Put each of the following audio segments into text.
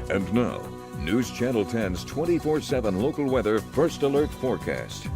And now, News Channel 10's 24/7 local weather first alert forecast.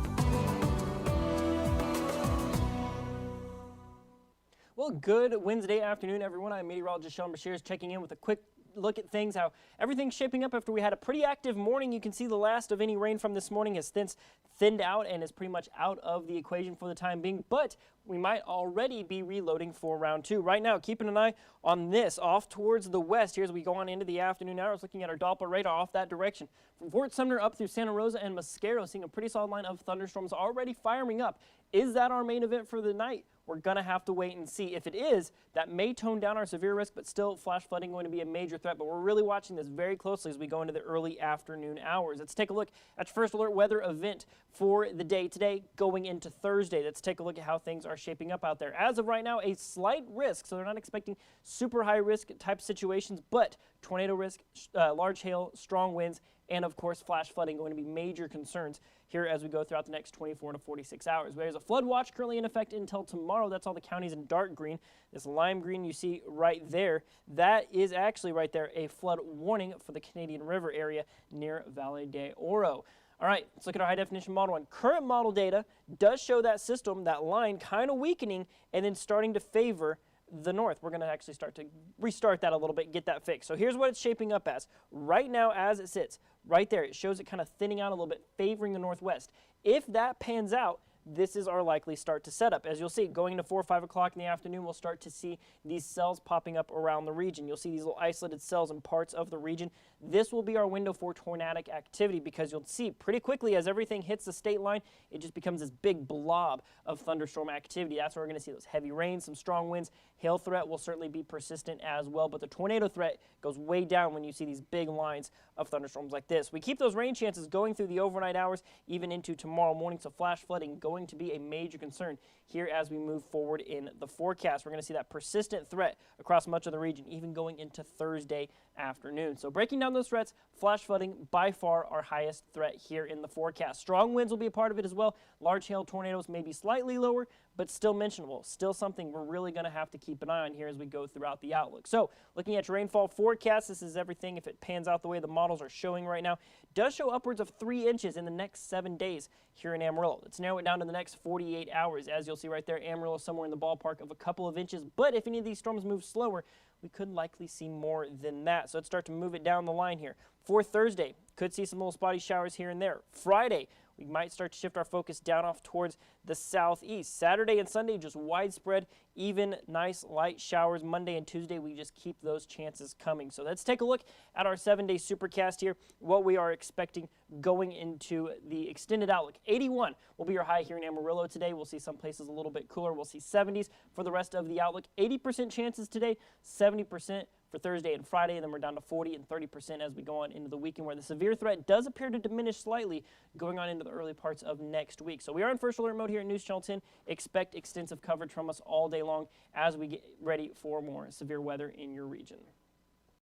Well, good Wednesday afternoon, everyone. I'm meteorologist Sean Bashirs checking in with a quick look at things, how everything's shaping up after we had a pretty active morning. You can see the last of any rain from this morning has since thinned out and is pretty much out of the equation for the time being, but we might already be reloading for round two. Right now, keeping an eye on this off towards the west here as we go on into the afternoon hours, looking at our Doppler radar off that direction. From Fort Sumner up through Santa Rosa and Mosquero, seeing a pretty solid line of thunderstorms already firing up. Is that our main event for the night? We're going to have to wait and see. If it is, that may tone down our severe risk, but still flash flooding going to be a major threat. But we're really watching this very closely as we go into the early afternoon hours. Let's take a look at your first alert weather event for the day today going into Thursday. Let's take a look at how things are shaping up out there. As of right now, a slight risk, so they're not expecting super high risk type situations, but tornado risk, large hail, strong winds, and of course flash flooding going to be major concerns here as we go throughout the next 24 to 46 hours. There's a flood watch currently in effect until tomorrow. That's all the counties in dark green. This lime green you see right there, that is actually right there a flood warning for the Canadian River area near Valle de Oro. All right, let's look at our high definition model one. Current model data does show that system, that line kind of weakening and then starting to favor the north. We're going to actually start to restart that a little bit, get that fixed. So here's what it's shaping up as. Right now as it sits, right there, it shows it kind of thinning out a little bit, favoring the northwest. If that pans out, this is our likely start to setup. As you'll see, going into 4 or 5 o'clock in the afternoon, we'll start to see these cells popping up around the region. You'll see these little isolated cells in parts of the region. This will be our window for tornadic activity because you'll see pretty quickly as everything hits the state line, it just becomes this big blob of thunderstorm activity. That's where we're going to see those heavy rains, some strong winds. Hail threat will certainly be persistent as well, but the tornado threat goes way down when you see these big lines of thunderstorms like this. We keep those rain chances going through the overnight hours, even into tomorrow morning, so flash flooding going to be a major concern here as we move forward in the forecast. We're going to see that persistent threat across much of the region, even going into Thursday afternoon. So breaking down those threats, flash flooding by far our highest threat here in the forecast. Strong winds will be a part of it as well. Large hail tornadoes may be slightly lower, but still mentionable. Still something we're really going to have to keep an eye on here as we go throughout the outlook. So looking at your rainfall forecast, this is everything if it pans out the way the models are showing right now. It does show upwards of 3 inches in the next 7 days here in Amarillo. Let's narrow it down to the next 48 hours. As you'll see right there, Amarillo somewhere in the ballpark of a couple of inches. But if any of these storms move slower, we could likely see more than that. So let's start to move it down the line here. For Thursday, could see some little spotty showers here and there. Friday, we might start to shift our focus down off towards the southeast. Saturday and Sunday, just widespread, even nice light showers. Monday and Tuesday, we just keep those chances coming. So let's take a look at our 7-day supercast here, what we are expecting going into the extended outlook. 81 will be your high here in Amarillo today. We'll see some places a little bit cooler. We'll see 70s for the rest of the outlook. 80% chances today, 70% for Thursday and Friday, and then we're down to 40 and 30% as we go on into the weekend, where the severe threat does appear to diminish slightly going on into the early parts of next week. So we are in first alert mode here at News Channel 10. Expect extensive coverage from us all day long as we get ready for more severe weather in your region.